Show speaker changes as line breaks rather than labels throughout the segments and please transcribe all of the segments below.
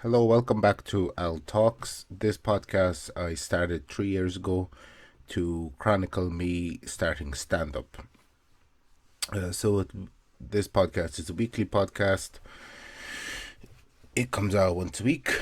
Hello, welcome back to Al Talks. This podcast I started 3 years ago to chronicle me starting stand up. This podcast is a weekly podcast. It comes out once a week,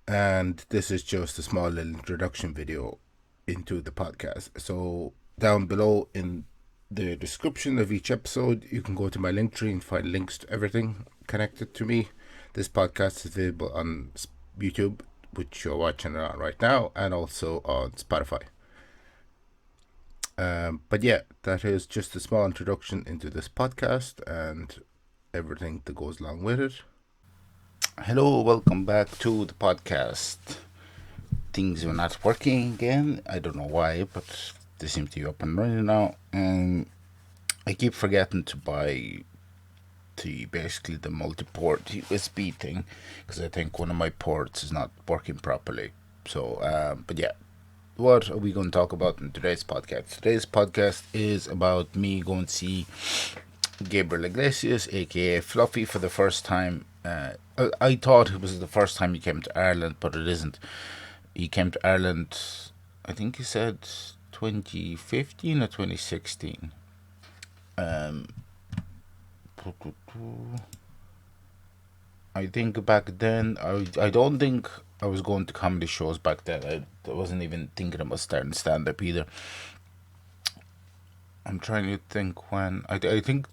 and this is just a small little introduction video into the podcast. So, down below in the description of each episode, you can go to my Linktree and find links to everything connected to me. This podcast is available on YouTube, which you're watching it on right now, and also on Spotify. But yeah, that is just a small introduction into this podcast and everything that goes along with it. Hello, welcome back to the podcast. Things are not working again. I don't know why, but they seem to be up and running now. And I keep forgetting to buy the multi-port USB thing because I think one of my ports is not working properly. So, but yeah, what are we going to talk about in today's podcast? Today's podcast is about me going to see Gabriel Iglesias, aka Fluffy, for the first time. I thought it was the first time he came to Ireland, but it isn't. He came to Ireland, I think he said 2015 or 2016. I think back then, I don't think I was going to comedy shows back then. I wasn't even thinking about starting stand up either. I'm trying to think when. I think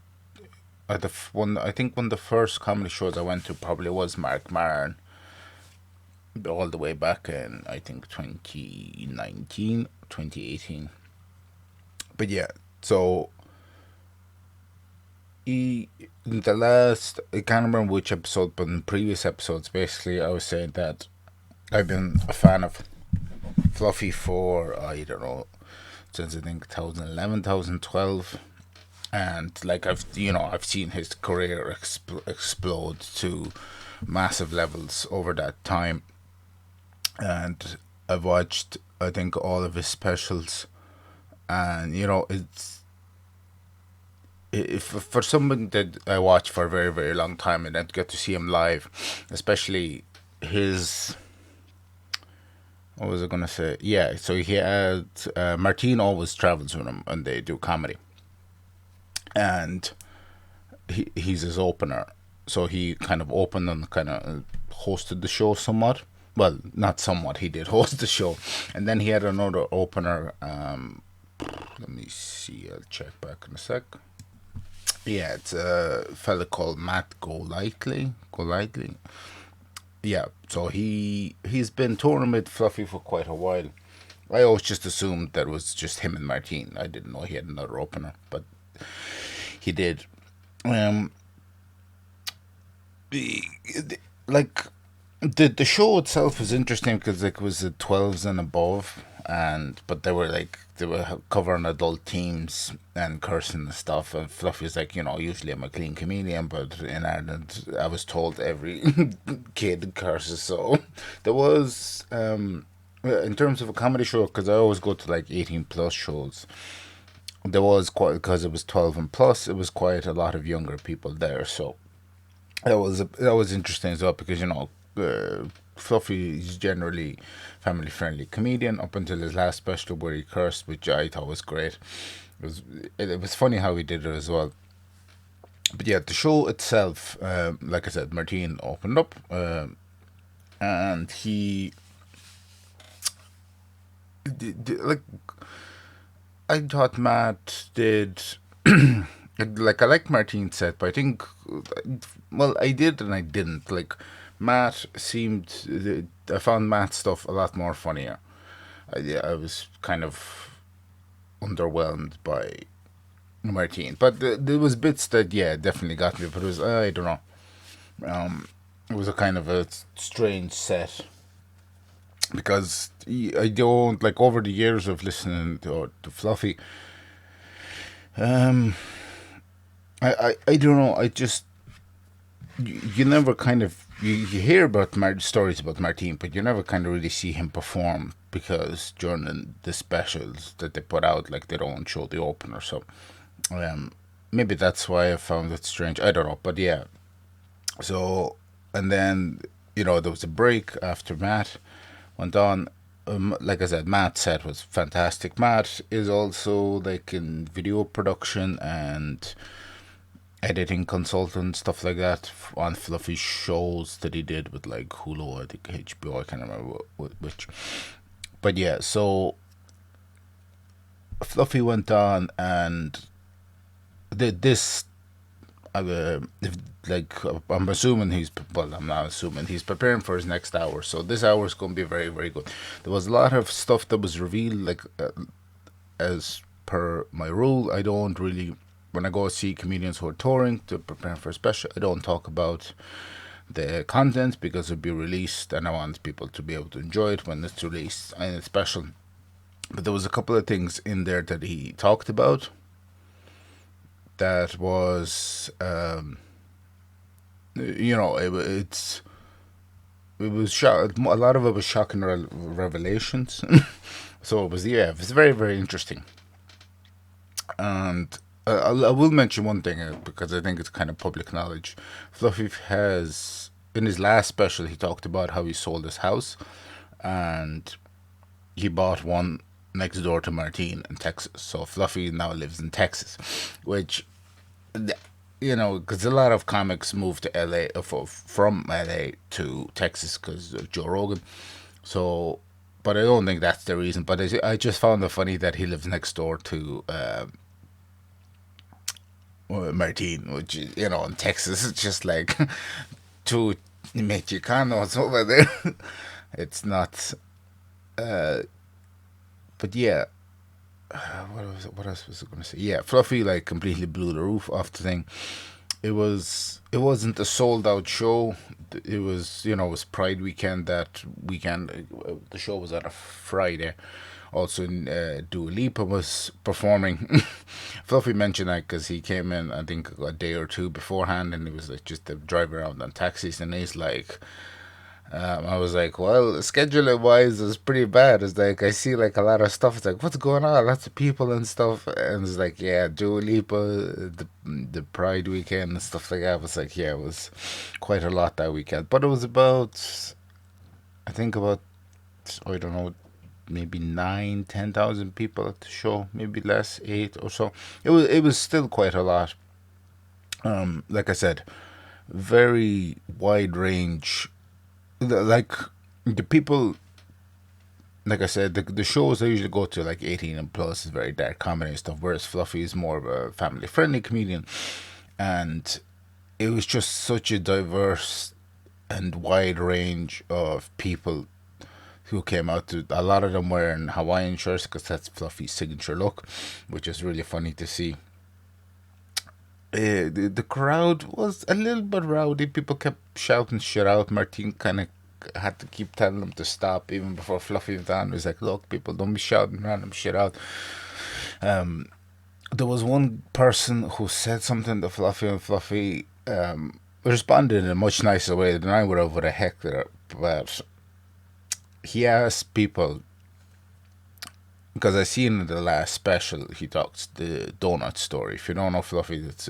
I think one of the first comedy shows I went to probably was Mark Maron, all the way back in I think 2019, 2018. But yeah, so he in the last, I can't remember which episode, but in previous episodes, basically I was saying that I've been a fan of Fluffy for I don't know since I think 2011, 2012. And like I've seen his career explode to massive levels over that time, and I've watched I think all of his specials, and it's if for someone that I watched for a very very long time and then get to see him live, especially his, what was I gonna say? Yeah, so he had Martine always travels with him and they do comedy, and he's his opener. So he kind of opened and kind of hosted the show somewhat. Well, not somewhat. He did host the show, and then he had another opener. Let me see. I'll check back in a sec. Yeah, it's a fella called Matt Golightly. Yeah, so he's been touring with Fluffy for quite a while. I always just assumed that it was just him and Martine. I didn't know he had another opener, but he did. Um, like the show itself was interesting because like it was the 12s and above, and but they were covering adult themes and cursing and stuff. And Fluffy's like, usually I'm a clean comedian, but in Ireland I was told every kid curses. So there was in terms of a comedy show, because I always go to like 18 plus shows, there was quite, because it was 12 and plus, it was quite a lot of younger people there. So that was interesting as well, because Fluffy is generally family friendly comedian up until his last special where he cursed, which I thought was great. It was funny how he did it as well. But yeah, the show itself, like I said, Martine opened up, and he like I thought Matt did. Like I like Martine's set, but I think, well, I did and I didn't. Like Matt seemed, I found Matt's stuff a lot more funnier. I was kind of underwhelmed by Martine, but there was bits that definitely got me. But it was, I don't know. It was a kind of a strange set because I don't like, over the years of listening to Fluffy. Um, I don't know. I just, you never kind of, you hear about stories about Martine, but you never kind of really see him perform, because during the specials that they put out, like, they don't show the opener. So um, maybe that's why I found it strange. I don't know, but yeah. So, and then there was a break after Matt went on. Like I said, Matt's set was fantastic. Matt is also like in video production and editing consultant, stuff like that, on fluffy shows that he did with like Hulu, I think HBO, I can't remember which. But yeah, so Fluffy went on and did this. If, like I'm assuming I'm not assuming he's preparing for his next hour. So this hour is going to be very very good. There was a lot of stuff that was revealed, like as per my rule, I don't really, when I go see comedians who are touring to prepare for a special, I don't talk about the content because it'll be released and I want people to be able to enjoy it when it's released and it's special. But there was a couple of things in there that he talked about that was, it was a lot of it was shocking revelations. So it was very very interesting. And I will mention one thing because I think it's kind of public knowledge. Fluffy has, in his last special, he talked about how he sold his house and he bought one next door to Martine in Texas. So Fluffy now lives in Texas, which, because a lot of comics move to LA from LA to Texas because of Joe Rogan. So, but I don't think that's the reason. But I just found it funny that he lives next door to Martine, which is, in Texas, it's just like two Mexicanos over there. It's not, but yeah. What else was I gonna say? Yeah, Fluffy like completely blew the roof off the thing. It wasn't a sold out show. It was it was Pride weekend that weekend. The show was on a Friday. Also, Dua Lipa was performing. Fluffy mentioned that because he came in, I think, a day or two beforehand, and he was like just driving around on taxis, and he's like, I was like, well, scheduling wise, it's pretty bad. It's like I see like a lot of stuff. It's like, what's going on? Lots of people and stuff. And it's like, yeah, Dua Lipa, the Pride weekend and stuff like that. I was like, yeah, it was quite a lot that weekend. But it was about, I think about, I don't know, maybe 9, 10,000 people at the show, maybe less, 8 or so. It was still quite a lot. Like I said, very wide range. Like the people, like I said, the shows I usually go to, like 18 and plus, is very dark comedy and stuff, whereas Fluffy is more of a family friendly comedian. And it was just such a diverse and wide range of people who came out to, a lot of them wearing Hawaiian shirts because that's Fluffy's signature look, which is really funny to see. The crowd was a little bit rowdy. People kept shouting shit out. Martine kind of had to keep telling them to stop even before Fluffy was on. He was like, look, people, don't be shouting random shit out. There was one person who said something to Fluffy, and Fluffy responded in a much nicer way than I would have with a heckler. But he asked people, because I seen in the last special he talks the donut story. If you don't know Fluffy, it's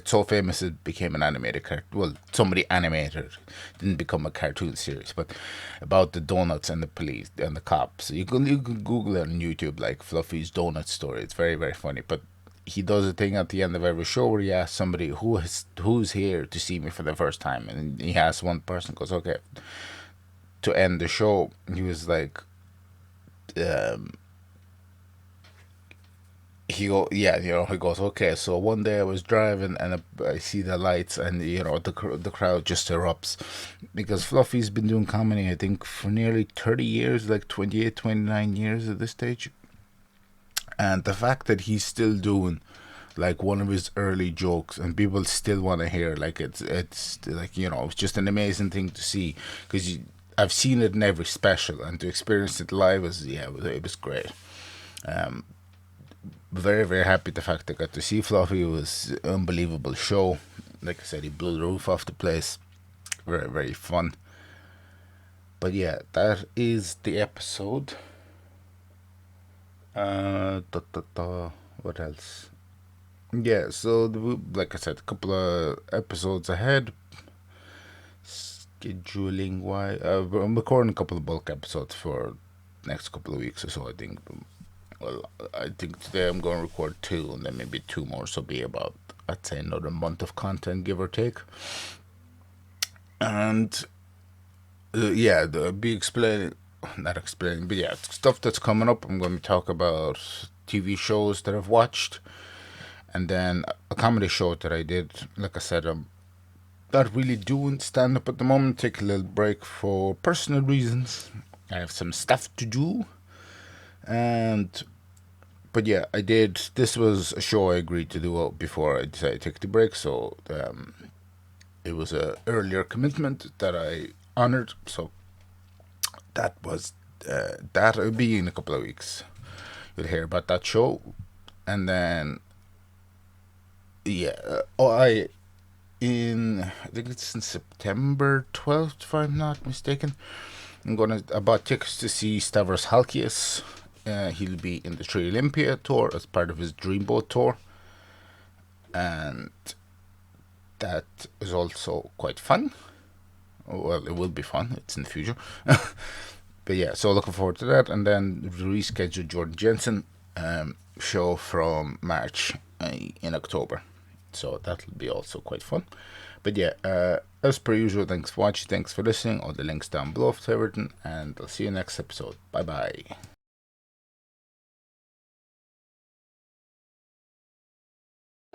so famous it became an animated cartoon. Well, somebody animated, didn't become a cartoon series, but about the donuts and the police and the cops. You can Google it on YouTube, like Fluffy's donut story. It's very very funny. But he does a thing at the end of every show where he asks somebody who's here to see me for the first time, and he asks one person, goes, okay, to end the show. He was like, um, he goes, okay, so one day I was driving and I see the lights, and the crowd just erupts because Fluffy's been doing comedy, I think, for nearly 30 years, like 28, 29 years at this stage. And the fact that he's still doing like one of his early jokes and people still want to hear, like, it's like, it's just an amazing thing to see because I've seen it in every special, and to experience it live was, yeah, it was great. Um, Very very happy the fact I got to see Fluffy. It was an unbelievable show. Like I said, he blew the roof off the place. Very very fun. But yeah, that is the episode. What else? Yeah, so like I said, a couple of episodes ahead. scheduling wise, I'm recording a couple of bulk episodes for next couple of weeks or so. I think. Well, I think today I'm going to record 2, and then maybe 2 more. So be about, I'd say, another month of content, give or take. And yeah, not explaining, but yeah, stuff that's coming up. I'm going to talk about TV shows that I've watched, and then a comedy show that I did. Like I said, I'm not really doing stand up at the moment. Take a little break for personal reasons. I have some stuff to do, but yeah, I did. This was a show I agreed to do before I decided to take the break. So it was a earlier commitment that I honored. So that was that. It'll be in a couple of weeks. You'll hear about that show, and then yeah, I think it's in September 12th, if I'm not mistaken. I bought tickets to see Stavros Halkias. He'll be in the Tree Olympia tour as part of his Dreamboat tour, and that is also quite fun. Well, it will be fun. It's in the future. But yeah, so looking forward to that. And then the rescheduled Jordan Jensen show from March in October. So that'll be also quite fun. But yeah, as per usual, thanks for watching. Thanks for listening. All the links down below for everything. And I'll see you next episode. Bye bye.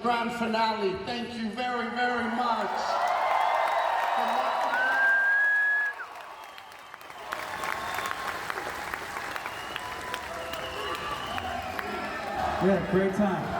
Grand finale. Thank you very, very much.
We had a great time.